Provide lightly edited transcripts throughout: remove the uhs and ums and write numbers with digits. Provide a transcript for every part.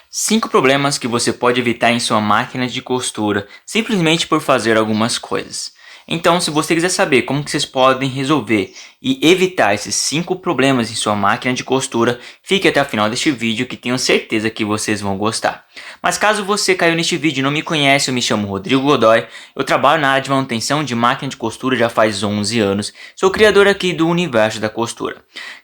5 problemas que você pode evitar em sua máquina de costura simplesmente por fazer algumas coisas. Então, se você quiser saber como que vocês podem resolver e evitar esses 5 problemas em sua máquina de costura, fique até o final deste vídeo que tenho certeza que vocês vão gostar. Mas caso você caiu neste vídeo e não me conhece, eu me chamo Rodrigo Godoy, eu trabalho na área de manutenção de máquina de costura já faz 11 anos, sou criador aqui do universo da costura.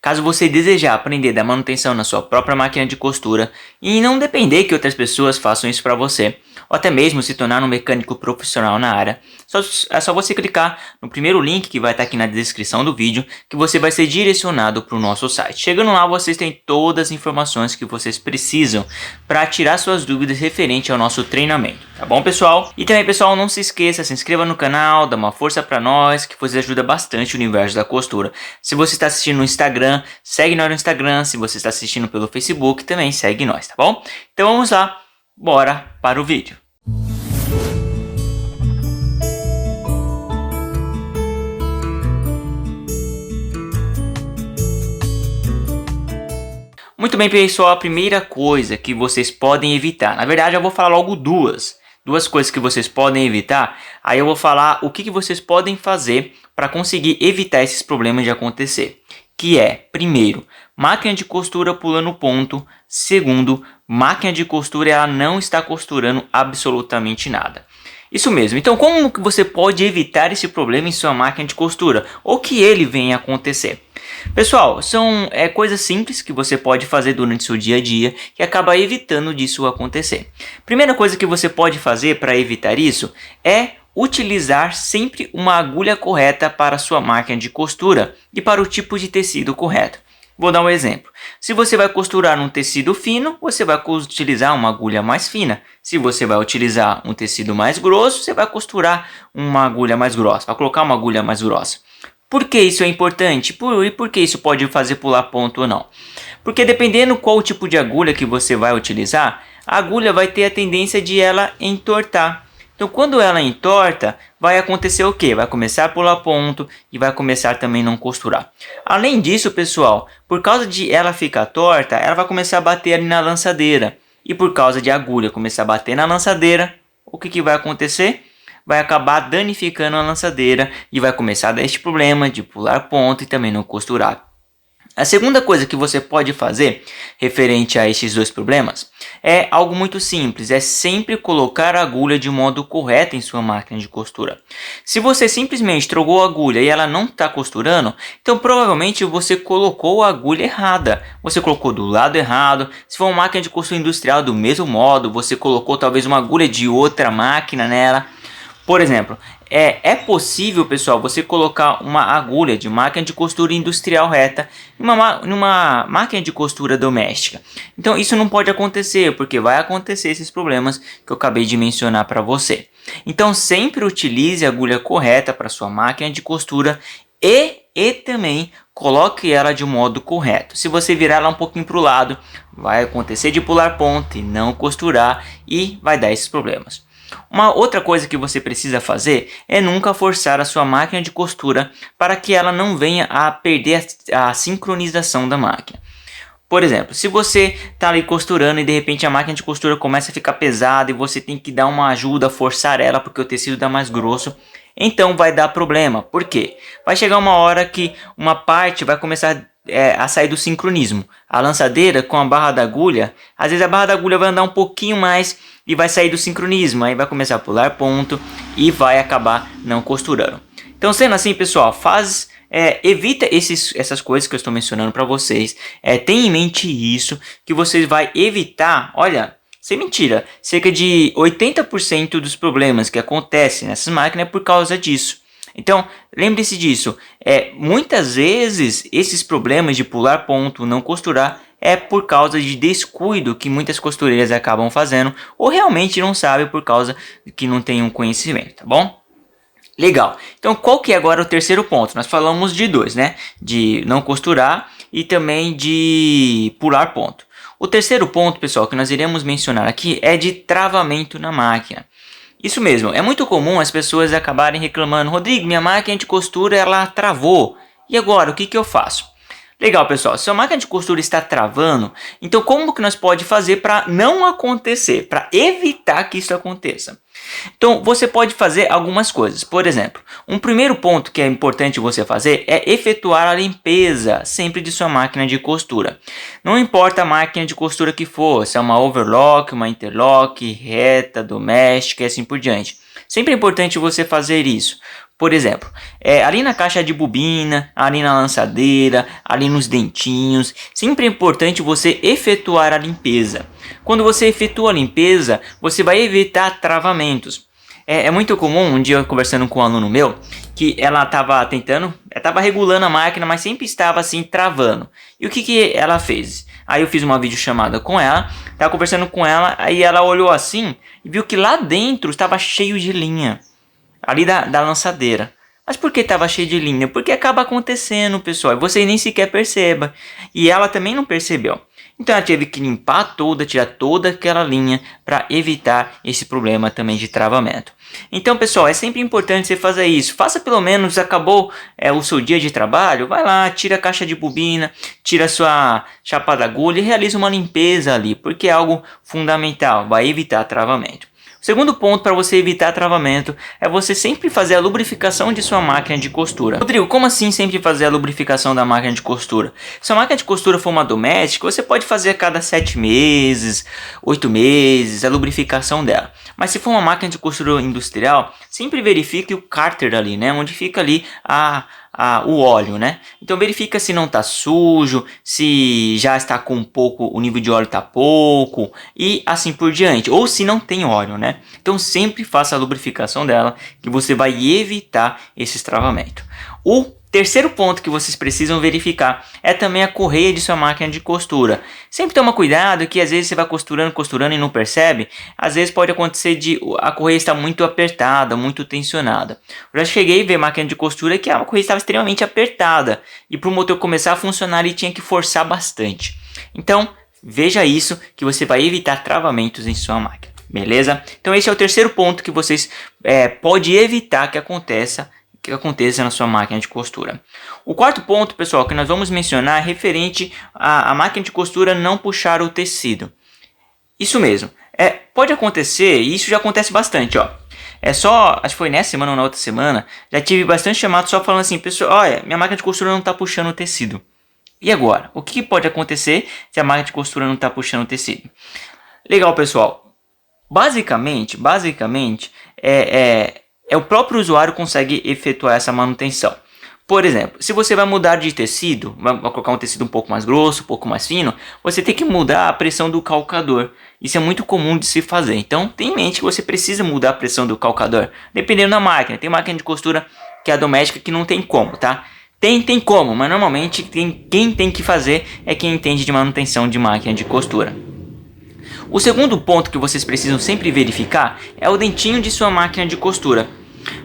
Caso você desejar aprender da manutenção na sua própria máquina de costura e não depender que outras pessoas façam isso para você, ou até mesmo se tornar um mecânico profissional na área, é só você clicar no primeiro link que vai estar aqui na descrição do vídeo, que você vai ser direcionado para o nosso site. Chegando lá, vocês têm todas as informações que vocês precisam para tirar suas dúvidas referente ao nosso treinamento, tá bom, pessoal? E também, pessoal, não se esqueça, se inscreva no canal, dá uma força para nós, que você ajuda bastante o universo da costura. Se você está assistindo no Instagram, segue nós no Instagram. Se você está assistindo pelo Facebook, também segue nós, tá bom? Então vamos lá, bora para o vídeo. Muito bem, pessoal, a primeira coisa que vocês podem evitar, na verdade eu vou falar logo duas coisas que vocês podem evitar, aí eu vou falar o que vocês podem fazer para conseguir evitar esses problemas de acontecer, que é, primeiro, máquina de costura pulando ponto, segundo, máquina de costura ela não está costurando absolutamente nada. Isso mesmo, então como que você pode evitar esse problema em sua máquina de costura, ou que ele venha a acontecer? Pessoal, são coisas simples que você pode fazer durante seu dia a dia que acaba evitando disso acontecer. Primeira coisa que você pode fazer para evitar isso é utilizar sempre uma agulha correta para sua máquina de costura e para o tipo de tecido correto. Vou dar um exemplo. Se você vai costurar um tecido fino, você vai utilizar uma agulha mais fina. Se você vai utilizar um tecido mais grosso, você vai costurar uma agulha mais grossa, vai colocar uma agulha mais grossa. Por que isso é importante? E por que isso pode fazer pular ponto ou não? Porque dependendo qual tipo de agulha que você vai utilizar, a agulha vai ter a tendência de ela entortar. Então quando ela entorta, vai acontecer o quê? Vai começar a pular ponto e vai começar também a não costurar. Além disso, pessoal, por causa de ela ficar torta, ela vai começar a bater ali na lançadeira. E por causa de a agulha começar a bater na lançadeira, o que vai acontecer? Vai acabar danificando a lançadeira e vai começar a dar este problema de pular ponto e também não costurar. A segunda coisa que você pode fazer referente a estes dois problemas é algo muito simples, é sempre colocar a agulha de modo correto em sua máquina de costura. Se você simplesmente trocou a agulha e ela não está costurando, então provavelmente você colocou a agulha errada, você colocou do lado errado. Se for uma máquina de costura industrial, do mesmo modo, você colocou talvez uma agulha de outra máquina nela. Por exemplo, é possível, pessoal, você colocar uma agulha de máquina de costura industrial reta numa máquina de costura doméstica. Então isso não pode acontecer, porque vai acontecer esses problemas que eu acabei de mencionar para você. Então sempre utilize a agulha correta para sua máquina de costura e também coloque ela de modo correto. Se você virar ela um pouquinho para o lado, vai acontecer de pular ponto e não costurar e vai dar esses problemas. Uma outra coisa que você precisa fazer é nunca forçar a sua máquina de costura para que ela não venha a perder a sincronização da máquina. Por exemplo, se você está ali costurando e de repente a máquina de costura começa a ficar pesada e você tem que dar uma ajuda, forçar ela porque o tecido está mais grosso, então vai dar problema. Por quê? Vai chegar uma hora que uma parte vai começar a sair do sincronismo. A lançadeira com a barra da agulha, às vezes a barra da agulha vai andar um pouquinho mais e vai sair do sincronismo, aí vai começar a pular ponto e vai acabar não costurando. Então, sendo assim, pessoal, evita essas coisas que eu estou mencionando para vocês. Tenha em mente isso, que vocês vai evitar, olha, sem mentira, cerca de 80% dos problemas que acontecem nessas máquinas é por causa disso. Então, lembre-se disso, muitas vezes esses problemas de pular ponto, não costurar, é por causa de descuido que muitas costureiras acabam fazendo, ou realmente não sabem por causa que não tem um conhecimento, tá bom? Legal, então qual que é agora o terceiro ponto? Nós falamos de dois, né? De não costurar e também de pular ponto. O terceiro ponto, pessoal, que nós iremos mencionar aqui é de travamento na máquina. Isso mesmo, é muito comum as pessoas acabarem reclamando: Rodrigo, minha máquina de costura ela travou, e agora o que eu faço? Legal, pessoal. Se a máquina de costura está travando, então como que nós pode fazer para não acontecer, para evitar que isso aconteça? Então, você pode fazer algumas coisas. Por exemplo, um primeiro ponto que é importante você fazer é efetuar a limpeza sempre de sua máquina de costura. Não importa a máquina de costura que for, se é uma overlock, uma interlock, reta, doméstica e assim por diante. Sempre é importante você fazer isso. Por exemplo, ali na caixa de bobina, ali na lançadeira, ali nos dentinhos, sempre é importante você efetuar a limpeza. Quando você efetua a limpeza, você vai evitar travamentos. É muito comum, um dia eu conversando com um aluno meu, que ela estava regulando a máquina, mas sempre estava assim travando. E o que ela fez? Aí eu fiz uma videochamada com ela, estava conversando com ela, aí ela olhou assim e viu que lá dentro estava cheio de linha. Ali da lançadeira. Mas por que estava cheio de linha? Porque acaba acontecendo, pessoal, e você nem sequer perceba. E ela também não percebeu. Então ela teve que limpar toda, tirar toda aquela linha para evitar esse problema também de travamento. Então, pessoal, é sempre importante você fazer isso. Faça pelo menos, acabou o seu dia de trabalho, vai lá, tira a caixa de bobina, tira a sua chapa da agulha e realiza uma limpeza ali, porque é algo fundamental, vai evitar travamento. O segundo ponto para você evitar travamento é você sempre fazer a lubrificação de sua máquina de costura. Rodrigo, como assim sempre fazer a lubrificação da máquina de costura? Se a máquina de costura for uma doméstica, você pode fazer a cada 7 meses, 8 meses, a lubrificação dela. Mas se for uma máquina de costura industrial, sempre verifique o cárter ali, né? Onde fica ali o óleo, né? Então verifica se não está sujo, se já está com pouco, o nível de óleo está pouco e assim por diante, ou se não tem óleo, né? Então sempre faça a lubrificação dela, que você vai evitar esse travamento. O terceiro ponto que vocês precisam verificar é também a correia de sua máquina de costura. Sempre toma cuidado que às vezes você vai costurando e não percebe. Às vezes pode acontecer de a correia estar muito apertada, muito tensionada. Eu já cheguei a ver máquina de costura que a correia estava extremamente apertada e para o motor começar a funcionar ele tinha que forçar bastante. Então veja isso que você vai evitar travamentos em sua máquina. Beleza? Então esse é o terceiro ponto que vocês pode evitar que aconteça na sua máquina de costura. O quarto ponto, pessoal, que nós vamos mencionar é referente à máquina de costura não puxar o tecido. Isso mesmo. Pode acontecer, e isso já acontece bastante, ó. Acho que foi nessa semana ou na outra semana, já tive bastante chamado só falando assim, pessoal, olha, minha máquina de costura não está puxando o tecido. E agora? O que pode acontecer se a máquina de costura não está puxando o tecido? Legal, pessoal. Basicamente, o próprio usuário consegue efetuar essa manutenção. Por exemplo, se você vai mudar de tecido, vai colocar um tecido um pouco mais grosso, um pouco mais fino, você tem que mudar a pressão do calcador. Isso é muito comum de se fazer. Então, tenha em mente que você precisa mudar a pressão do calcador, dependendo da máquina. Tem máquina de costura que é a doméstica que não tem como, tá? Tem como, mas normalmente quem tem que fazer é quem entende de manutenção de máquina de costura. O segundo ponto que vocês precisam sempre verificar é o dentinho de sua máquina de costura.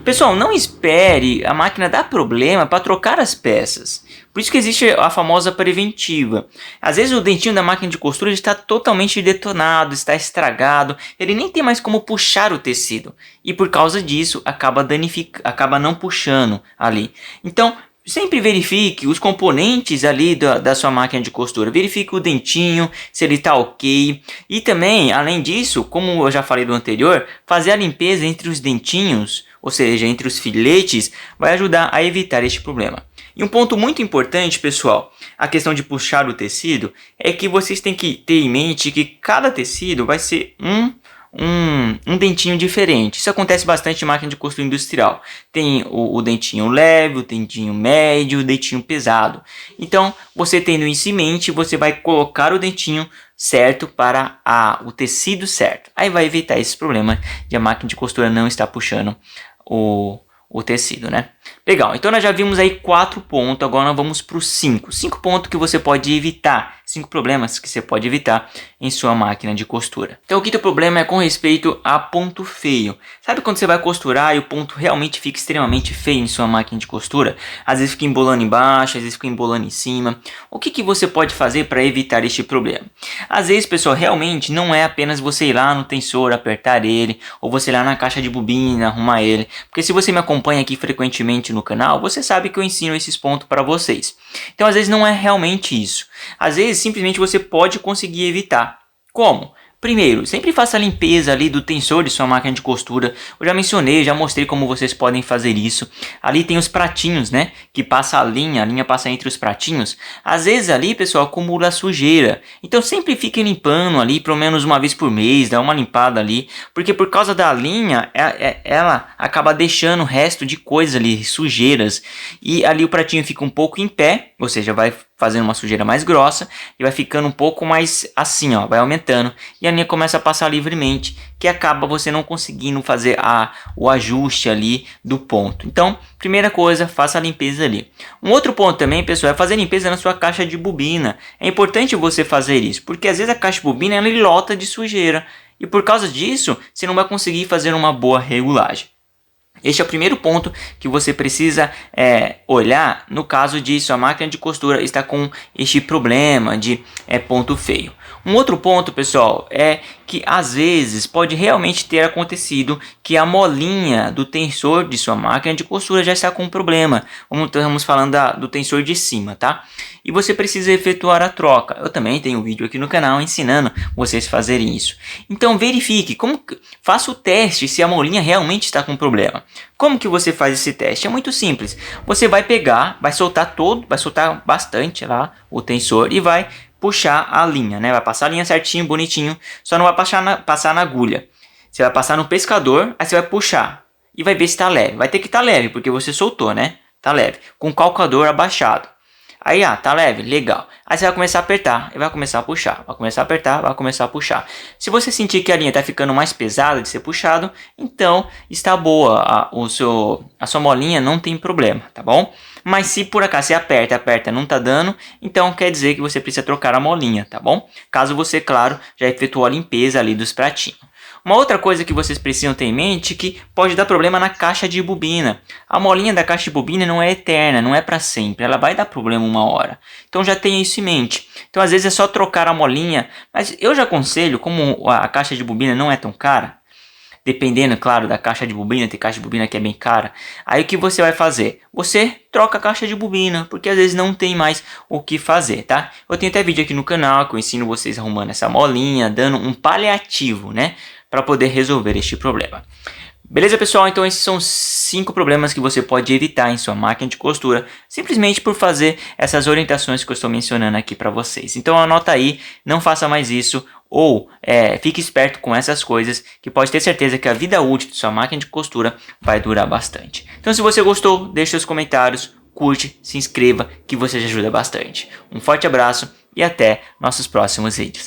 Pessoal, não espere a máquina dar problema para trocar as peças. Por isso que existe a famosa preventiva. Às vezes o dentinho da máquina de costura está totalmente detonado, está estragado, ele nem tem mais como puxar o tecido. E por causa disso acaba não puxando ali. Então, sempre verifique os componentes ali da sua máquina de costura. Verifique o dentinho, se ele está ok. E também, além disso, como eu já falei do anterior, fazer a limpeza entre os dentinhos, ou seja, entre os filetes, vai ajudar a evitar este problema. E um ponto muito importante, pessoal, a questão de puxar o tecido, é que vocês têm que ter em mente que cada tecido vai ser um dentinho diferente. Isso acontece bastante em máquina de costura industrial. Tem o dentinho leve, o dentinho médio, o dentinho pesado. Então, você tendo isso em mente, você vai colocar o dentinho certo para o tecido certo. Aí vai evitar esse problema de a máquina de costura não estar puxando o tecido, né? Legal, então nós já vimos aí 4 pontos, agora nós vamos para os 5. 5 pontos que você pode evitar 5 problemas que você pode evitar em sua máquina de costura. Então o quinto problema é com respeito a ponto feio. Sabe quando você vai costurar e o ponto realmente fica extremamente feio em sua máquina de costura? Às vezes fica embolando embaixo, às vezes fica embolando em cima. O que você pode fazer para evitar este problema? Às vezes, pessoal, realmente não é apenas você ir lá no tensor, apertar ele, ou você ir lá na caixa de bobina, arrumar ele. Porque se você me acompanha aqui frequentemente no canal, você sabe que eu ensino esses pontos para vocês. Então, às vezes não é realmente isso. Às vezes, simplesmente você pode conseguir evitar. Como? Primeiro, sempre faça a limpeza ali do tensor de sua máquina de costura. Eu já mencionei, já mostrei como vocês podem fazer isso. Ali tem os pratinhos, né? Que passa a linha passa entre os pratinhos. Às vezes ali, pessoal, acumula sujeira. Então sempre fiquem limpando ali, pelo menos uma vez por mês, dá uma limpada ali. Porque por causa da linha, ela acaba deixando o resto de coisas ali, sujeiras. E ali o pratinho fica um pouco em pé, ou seja, vai fazendo uma sujeira mais grossa e vai ficando um pouco mais assim, ó, vai aumentando e a linha começa a passar livremente, que acaba você não conseguindo fazer o ajuste ali do ponto. Então, primeira coisa, faça a limpeza ali. Um outro ponto também, pessoal, é fazer limpeza na sua caixa de bobina. É importante você fazer isso, porque às vezes a caixa de bobina ela lota de sujeira e por causa disso, você não vai conseguir fazer uma boa regulagem. Este é o primeiro ponto que você precisa olhar no caso de sua máquina de costura estar com este problema de ponto feio. Um outro ponto, pessoal, é que às vezes pode realmente ter acontecido que a molinha do tensor de sua máquina de costura já está com um problema. Estamos falando do tensor de cima, tá? E você precisa efetuar a troca. Eu também tenho um vídeo aqui no canal ensinando vocês a fazerem isso. Então verifique, faça o teste se a molinha realmente está com problema. Como que você faz esse teste? É muito simples. Você vai pegar, vai soltar bastante lá o tensor e vai puxar a linha, né? Vai passar a linha certinho, bonitinho, só não vai passar na agulha. Você vai passar no pescador, aí você vai puxar e vai ver se está leve. Vai ter que estar leve, porque você soltou, né? Tá leve, com o calcador abaixado. Aí, tá leve, legal. Aí você vai começar a apertar e vai começar a puxar. Vai começar a apertar, vai começar a puxar. Se você sentir que a linha está ficando mais pesada de ser puxado, então está boa. A sua molinha não tem problema, tá bom? Mas se por acaso você aperta, não tá dando, então quer dizer que você precisa trocar a molinha, tá bom? Caso você, claro, já efetuou a limpeza ali dos pratinhos. Uma outra coisa que vocês precisam ter em mente é que pode dar problema na caixa de bobina. A molinha da caixa de bobina não é eterna, não é para sempre, ela vai dar problema uma hora. Então já tenha isso em mente. Então às vezes é só trocar a molinha, mas eu já aconselho, como a caixa de bobina não é tão cara, dependendo, claro, da caixa de bobina, tem caixa de bobina que é bem cara. Aí o que você vai fazer? Você troca a caixa de bobina, porque às vezes não tem mais o que fazer, tá? Eu tenho até vídeo aqui no canal que eu ensino vocês arrumando essa molinha, dando um paliativo, né? Para poder resolver este problema. Beleza, pessoal? Então esses são 5 problemas que você pode evitar em sua máquina de costura, simplesmente por fazer essas orientações que eu estou mencionando aqui para vocês. Então anota aí, não faça mais isso, ou fique esperto com essas coisas, que pode ter certeza que a vida útil de sua máquina de costura vai durar bastante. Então se você gostou, deixe seus comentários, curte, se inscreva, que você já ajuda bastante. Um forte abraço e até nossos próximos vídeos.